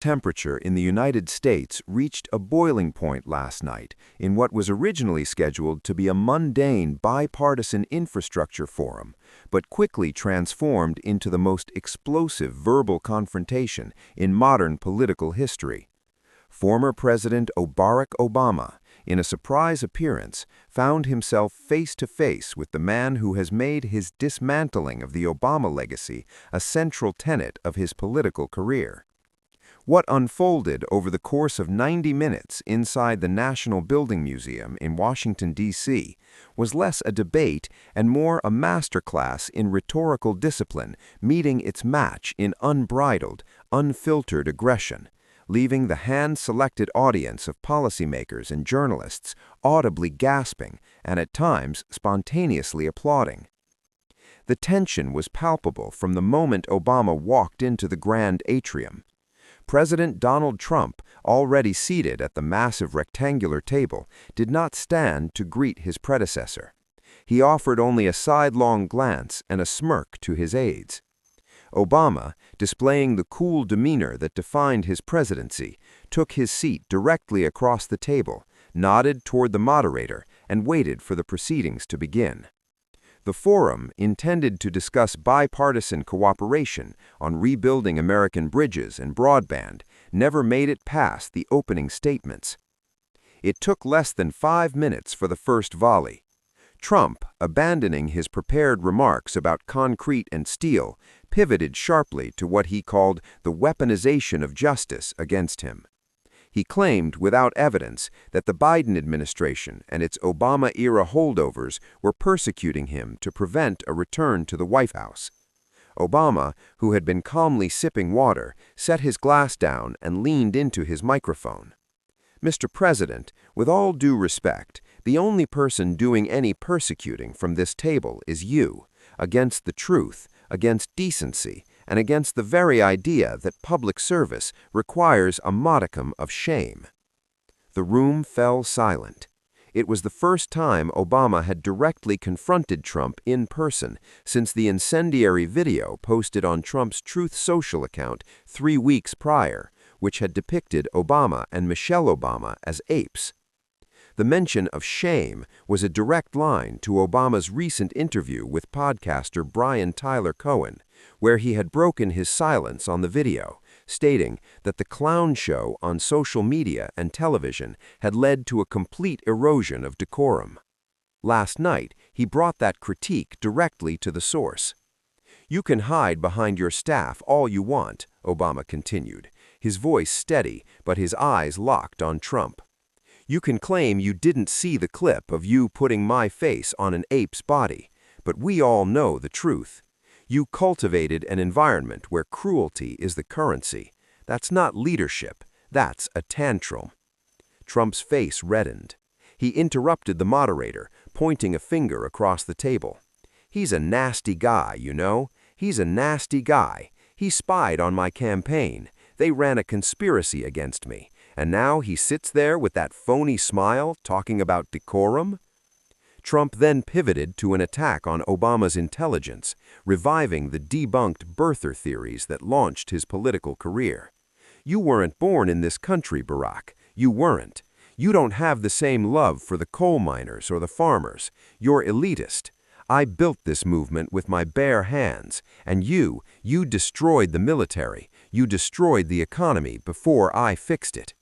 temperature in the United States reached a boiling point last night in what was originally scheduled to be a mundane bipartisan infrastructure forum, but quickly transformed into the most explosive verbal confrontation in modern political history. Former President Barack Obama, in a surprise appearance, found himself face-to-face with the man who has made his dismantling of the Obama legacy a central tenet of his political career. What unfolded over the course of 90 minutes inside the National Building Museum in Washington, D.C., was less a debate and more a masterclass in rhetorical discipline meeting its match in unbridled, unfiltered aggression, leaving the hand-selected audience of policymakers and journalists audibly gasping and at times spontaneously applauding. The tension was palpable from the moment Obama walked into the grand atrium. President Donald Trump, already seated at the massive rectangular table, did not stand to greet his predecessor. He offered only a sidelong glance and a smirk to his aides. Obama, displaying the cool demeanor that defined his presidency, took his seat directly across the table, nodded toward the moderator, and waited for the proceedings to begin. The forum, intended to discuss bipartisan cooperation on rebuilding American bridges and broadband, never made it past the opening statements. It took less than 5 minutes for the first volley. Trump, abandoning his prepared remarks about concrete and steel, pivoted sharply to what he called the weaponization of justice against him. He claimed without evidence that the Biden administration and its Obama-era holdovers were persecuting him to prevent a return to the White House. Obama, who had been calmly sipping water, set his glass down and leaned into his microphone. "Mr. President, with all due respect, the only person doing any persecuting from this table is you, against the truth, against decency, and against the very idea that public service requires a modicum of shame." The room fell silent. It was the first time Obama had directly confronted Trump in person since the incendiary video posted on Trump's Truth Social account 3 weeks prior, which had depicted Obama and Michelle Obama as apes. The mention of shame was a direct line to Obama's recent interview with podcaster Brian Tyler Cohen, where he had broken his silence on the video, stating that the clown show on social media and television had led to a complete erosion of decorum. Last night, he brought that critique directly to the source. "You can hide behind your staff all you want," Obama continued, his voice steady but his eyes locked on Trump. "You can claim you didn't see the clip of you putting my face on an ape's body, but we all know the truth. You cultivated an environment where cruelty is the currency. That's not leadership, that's a tantrum." Trump's face reddened. He interrupted the moderator, pointing a finger across the table. "He's a nasty guy, you know. He's a nasty guy. He spied on my campaign. They ran a conspiracy against me. And now he sits there with that phony smile talking about decorum?" Trump then pivoted to an attack on Obama's intelligence, reviving the debunked birther theories that launched his political career. "You weren't born in this country, Barack. You weren't. You don't have the same love for the coal miners or the farmers. You're elitist. I built this movement with my bare hands, and you destroyed the military. You destroyed the economy before I fixed it."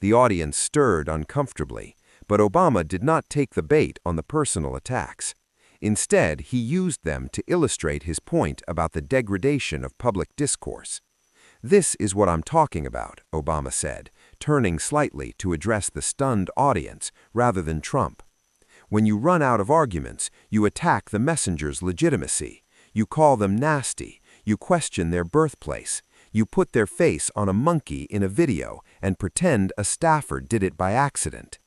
The audience stirred uncomfortably, but Obama did not take the bait on the personal attacks. Instead, he used them to illustrate his point about the degradation of public discourse. "This is what I'm talking about," Obama said, turning slightly to address the stunned audience rather than Trump. "When you run out of arguments, you attack the messenger's legitimacy. You call them nasty. You question their birthplace. You put their face on a monkey in a video and pretend a staffer did it by accident."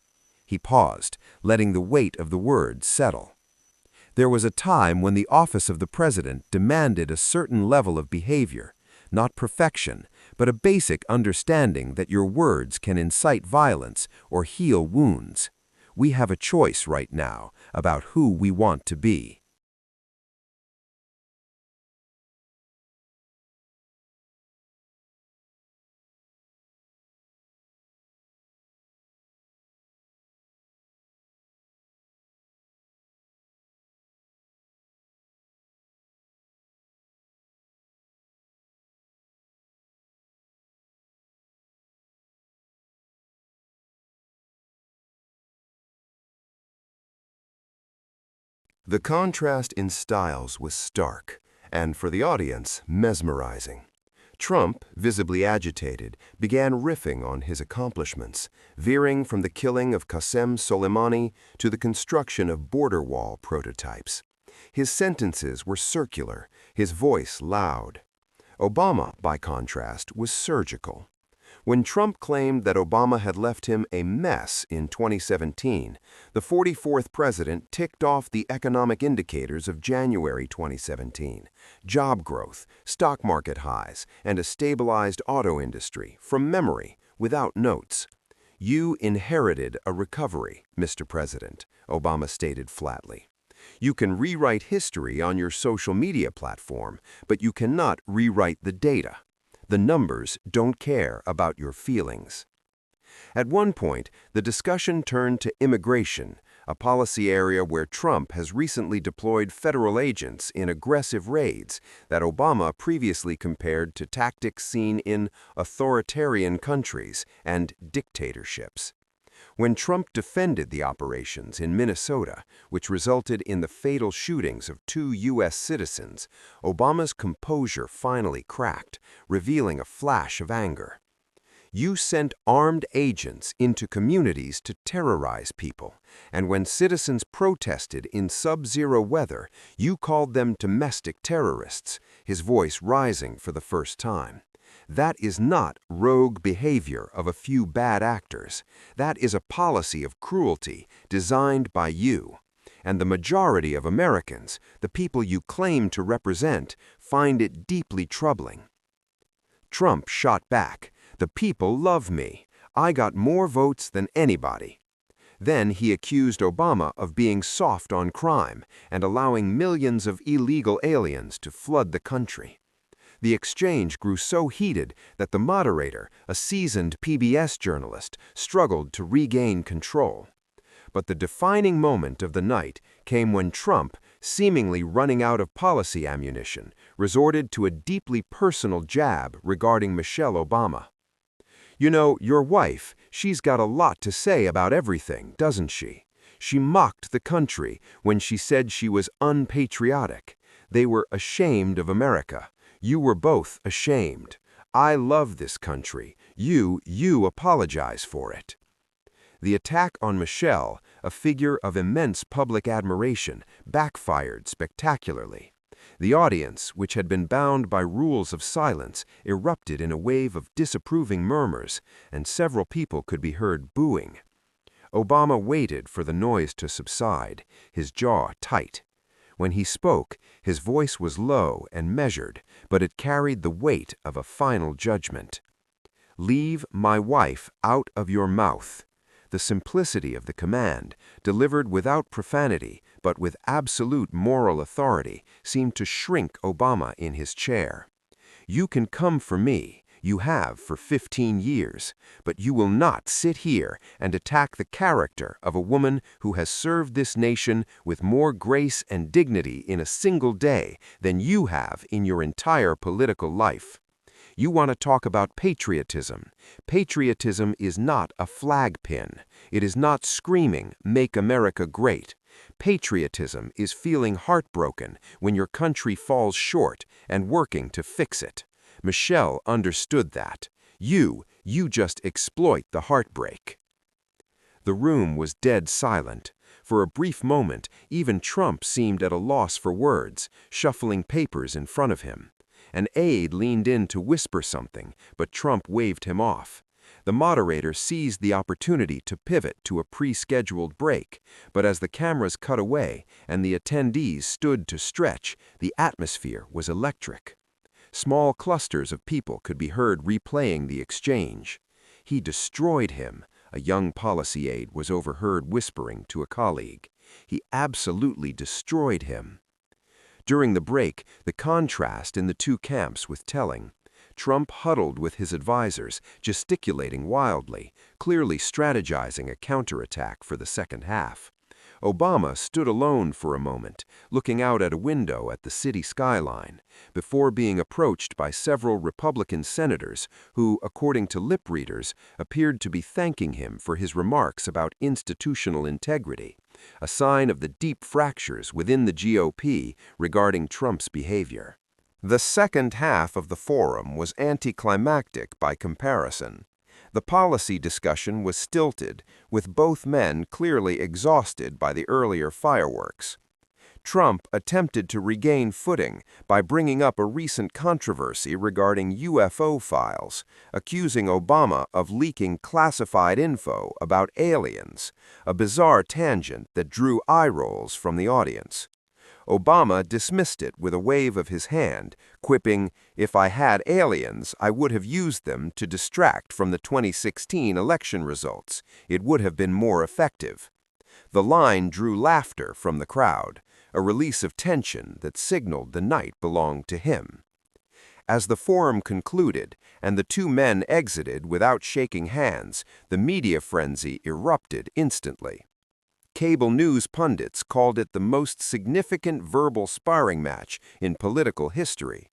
He paused, letting the weight of the words settle. "There was a time when the office of the president demanded a certain level of behavior, not perfection, but a basic understanding that your words can incite violence or heal wounds. We have a choice right now about who we want to be." The contrast in styles was stark, and for the audience, mesmerizing. Trump, visibly agitated, began riffing on his accomplishments, veering from the killing of Qasem Soleimani to the construction of border wall prototypes. His sentences were circular, his voice loud. Obama, by contrast, was surgical. When Trump claimed that Obama had left him a mess in 2017, the 44th president ticked off the economic indicators of January 2017: job growth, stock market highs, and a stabilized auto industry, from memory, without notes. "You inherited a recovery, Mr. President," Obama stated flatly. "You can rewrite history on your social media platform, but you cannot rewrite the data. The numbers don't care about your feelings." At one point, the discussion turned to immigration, a policy area where Trump has recently deployed federal agents in aggressive raids that Obama previously compared to tactics seen in authoritarian countries and dictatorships. When Trump defended the operations in Minnesota, which resulted in the fatal shootings of 2 U.S. citizens, Obama's composure finally cracked, revealing a flash of anger. "You sent armed agents into communities to terrorize people, and when citizens protested in sub-zero weather, you called them domestic terrorists," his voice rising for the first time. "That is not rogue behavior of a few bad actors. That is a policy of cruelty designed by you. And the majority of Americans, the people you claim to represent, find it deeply troubling." Trump shot back, "The people love me. I got more votes than anybody." Then he accused Obama of being soft on crime and allowing millions of illegal aliens to flood the country. The exchange grew so heated that the moderator, a seasoned PBS journalist, struggled to regain control. But the defining moment of the night came when Trump, seemingly running out of policy ammunition, resorted to a deeply personal jab regarding Michelle Obama. "You know, your wife, she's got a lot to say about everything, doesn't she? She mocked the country when she said she was unpatriotic. They were ashamed of America. You were both ashamed. I love this country. You apologize for it." The attack on Michelle, a figure of immense public admiration, backfired spectacularly. The audience, which had been bound by rules of silence, erupted in a wave of disapproving murmurs, and several people could be heard booing. Obama waited for the noise to subside, his jaw tight. When he spoke, his voice was low and measured, but it carried the weight of a final judgment. "Leave my wife out of your mouth." The simplicity of the command, delivered without profanity but with absolute moral authority, seemed to shrink Obama in his chair. "You can come for me. You have for 15 years, but you will not sit here and attack the character of a woman who has served this nation with more grace and dignity in a single day than you have in your entire political life. You want to talk about patriotism. Patriotism is not a flag pin. It is not screaming, 'Make America Great.' Patriotism is feeling heartbroken when your country falls short and working to fix it. Michelle understood that. You just exploit the heartbreak." The room was dead silent. For a brief moment, even Trump seemed at a loss for words, shuffling papers in front of him. An aide leaned in to whisper something, but Trump waved him off. The moderator seized the opportunity to pivot to a pre-scheduled break, but as the cameras cut away and the attendees stood to stretch, the atmosphere was electric. Small clusters of people could be heard replaying the exchange. "He destroyed him," a young policy aide was overheard whispering to a colleague. "He absolutely destroyed him." During the break, the contrast in the two camps was telling. Trump huddled with his advisors, gesticulating wildly, clearly strategizing a counterattack for the second half. Obama stood alone for a moment, looking out at a window at the city skyline, before being approached by several Republican senators who, according to lip readers, appeared to be thanking him for his remarks about institutional integrity, a sign of the deep fractures within the GOP regarding Trump's behavior. The second half of the forum was anticlimactic by comparison. The policy discussion was stilted, with both men clearly exhausted by the earlier fireworks. Trump attempted to regain footing by bringing up a recent controversy regarding UFO files, accusing Obama of leaking classified info about aliens, a bizarre tangent that drew eye rolls from the audience. Obama dismissed it with a wave of his hand, quipping, "If I had aliens, I would have used them to distract from the 2016 election results. It would have been more effective." The line drew laughter from the crowd, a release of tension that signaled the night belonged to him. As the forum concluded and the two men exited without shaking hands, the media frenzy erupted instantly. Cable news pundits called it the most significant verbal sparring match in political history.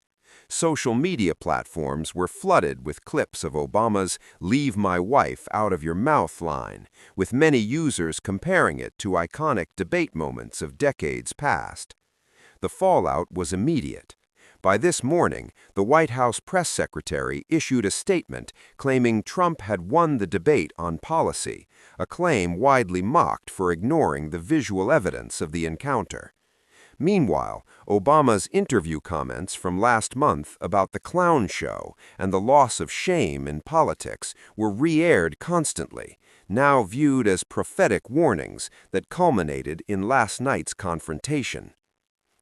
Social media platforms were flooded with clips of Obama's "leave my wife out of your mouth" line, with many users comparing it to iconic debate moments of decades past. The fallout was immediate. By this morning, the White House press secretary issued a statement claiming Trump had won the debate on policy, a claim widely mocked for ignoring the visual evidence of the encounter. Meanwhile, Obama's interview comments from last month about the clown show and the loss of shame in politics were re-aired constantly, now viewed as prophetic warnings that culminated in last night's confrontation.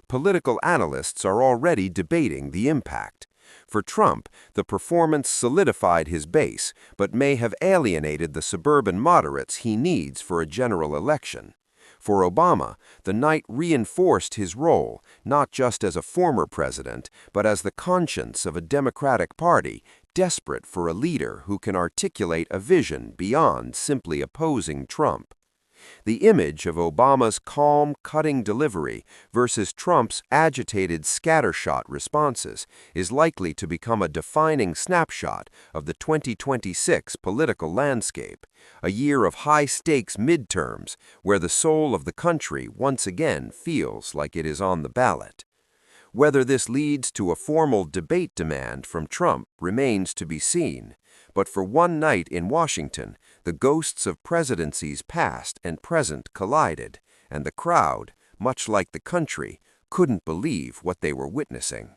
Political analysts are already debating the impact. For Trump, the performance solidified his base, but may have alienated the suburban moderates he needs for a general election. For Obama, the night reinforced his role, not just as a former president, but as the conscience of a Democratic Party desperate for a leader who can articulate a vision beyond simply opposing Trump. The image of Obama's calm, cutting delivery versus Trump's agitated scattershot responses is likely to become a defining snapshot of the 2026 political landscape, a year of high-stakes midterms where the soul of the country once again feels like it is on the ballot. Whether this leads to a formal debate demand from Trump remains to be seen, but for one night in Washington, the ghosts of presidencies past and present collided, and the crowd, much like the country, couldn't believe what they were witnessing.